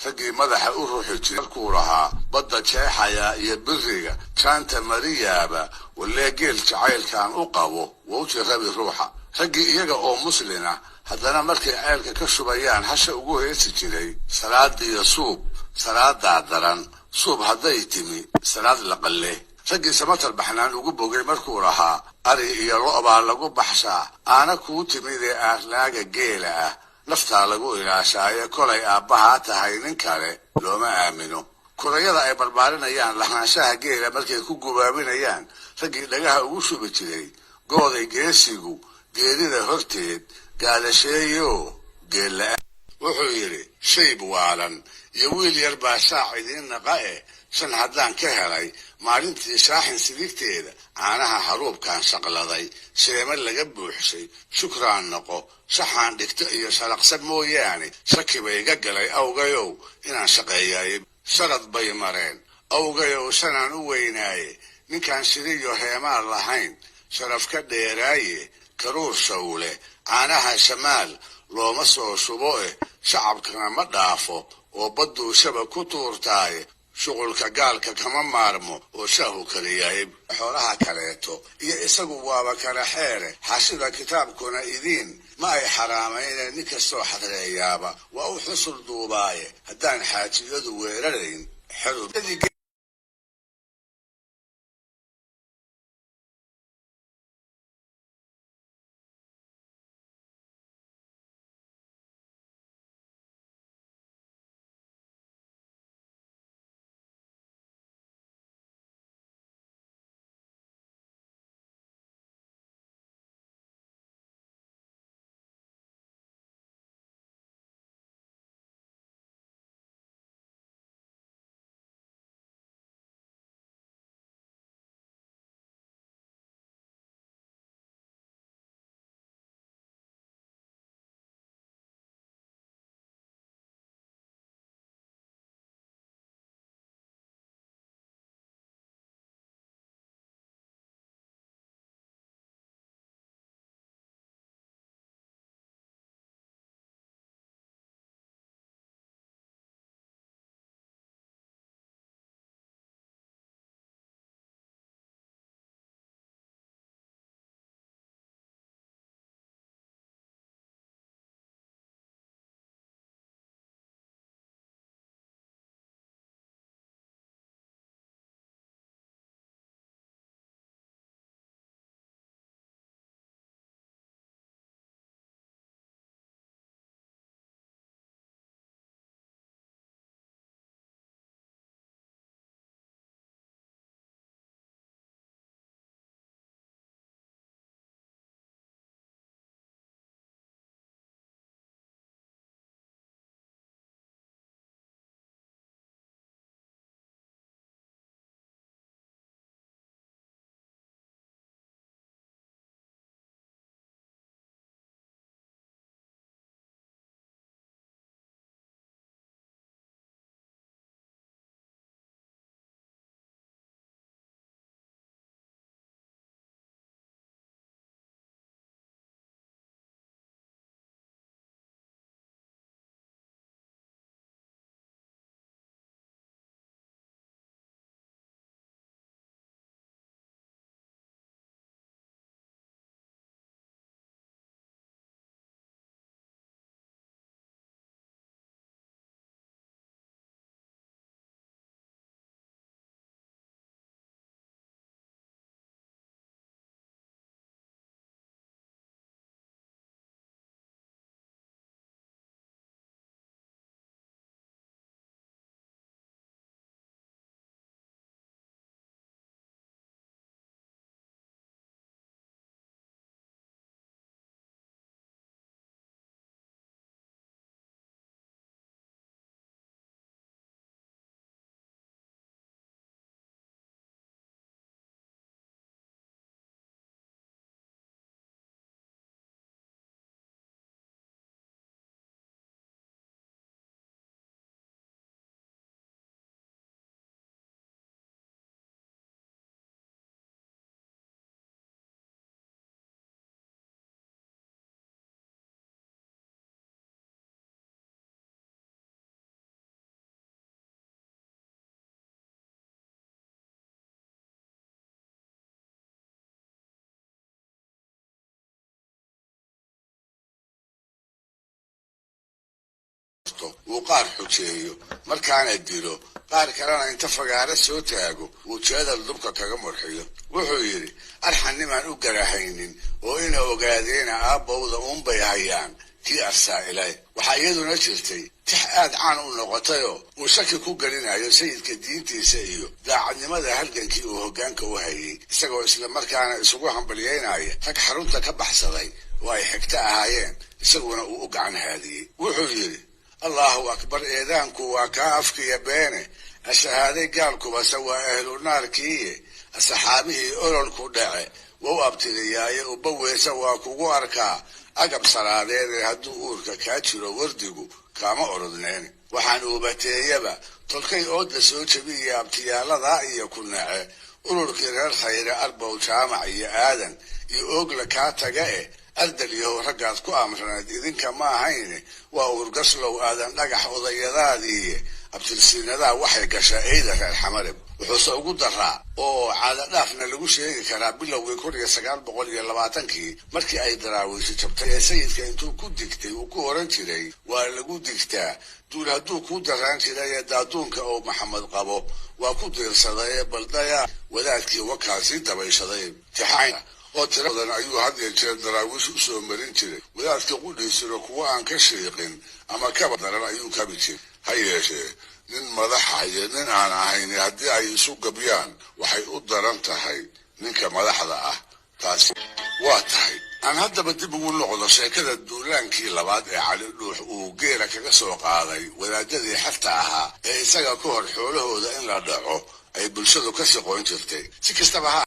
raggii madaxa u ruuxi jiray markuu lahaa badda jeexaya iyo biriga jaanta mariyaaba walee geel jacaylkaan u qabo waa u jirabi ruuxa raggii iyaga oo muslina haddana markay ceelka ka shubayaan hasha ugu heesi jiray salaadiyo suub salaadaa daran suub hadday timi salaad la qalle raggii samatar baxnaan ugu bogay markuu lahaa ari iyo lo' lagu baxshaa aana kuu timidee aarlaaga geela ah naftaa lagu ilaashaaye kolay aabbahaa tahay nin kale looma aamino kurayada ay barbaarinayaan lahaanshaha geela markay ku gubaabinayaan raggii dhagaha ugu shubi jiray gooday geesigu geedida horteed gaadasheeyo geella wuxuu yidhi shayb waalan iyo wiil yar baa shaac idiin naqa shan haddaan ka helay maalintii shaaxin sidigteeda caanaha haruubkaan shaqladay sheema laga buuxshay shukraan noqo shaxaan dhigto iyo shalaqsab mooyaane shaki bay iga galay awgayow inaan shaqeeyaye sharad bay mareen awgayow shanaan u weynaaye ninkaan shiriyo heemaan lahayn sharaf ka dheeraaye karuur shawle caanaha shamaal looma soo shubo shacabkana ma dhaafo oo badduu shaba ku tuurtaaye shuqulka gaalka kama maarmo oo shaahu kaliyahay xoolaha kaleeto iyo isagu waaba kala xeere xashida kitaabkuna idiin ma ay xaraamayne nin kastoo xadreeyaaba waa u xusul duubaaye haddaan xaajiyadu weerarayn xerud qabto uu qaar xujeeyo markaana dilo qaar kalena inta fagaara soo taago uu jeedal dubka kaga murxiyo wuxuu yidhi arxanimaan u garahaynin oo ina ogaadeena aabbowda uunbay hayaan kii arsaa'ilay waxaa iyaduna jirtay tix aad caan u noqotayoo uu shaki ku gelinayo sayidka diintiisa iyo daacadnimada halgankii uu hoggaanka u hayay isagoo isla markaana isugu hambalyaynaya rag xarunta ka baxsaday oo ay xigto ahaayeen isaguna uu u gacan haadiyey wuxuu yidhi allahu akbar eedaanku waa kaa afkiya beene ashahaaday gaalkubase waa ahlu naarkiiye saxaabihii ololku dhace wou abtiriyaaye ubaweysa waa kugu arkaa agab salaadeede hadduu uurka kaa jiro wardigu kaama orodneen waxaan uubateeyaba tolkay ooda soo jabiya abtiyaaladaa iyo ku nace ururkii reer khayre arbow jaamac iyo aadan iyo oogla kaa taga ardal yahow raggaad ku amraneed idinka ma ahayne waa uurgaslow aadan dhagax odayadaadiiye abtirsiinadaa waxay gashaa eyda reer xamarib wuxuuse ugu daraa oo caadadhaafna lagu sheegi karaa bilowgii 1920 markii ay daraawiisho jabtay ee sayidka intuu ku digtay uu ku oran jiray waa lagu digtaa duul hadduu ku daraan jiray ee daaduunka oo maxamed qabo waa ku diirsaday ee baldaya wadaadkii wakaasii dabayshaday tixayn oo tiro badan ayuu had iyo jeer daraawiish u soo marin jiray wadaadka qudhiisiro kuwa aan ka sheeqin ama kaba daran ayuu kabi jiray ha yeeshee nin madaxa iyo nin aan ahayn haddii ay isu gabyaan waxay u daran tahay ninka madaxda ah taasi waa tahay aan haddaba dib ugu noqdo sheekada duulaankii labaad ee cali dhuux uu geela kaga soo qaaday wadaadadii xerta ahaa ee isaga ka hor xoolahooda in la dhaco ay bulshadu ka shaqoon jirtay si kastaba ha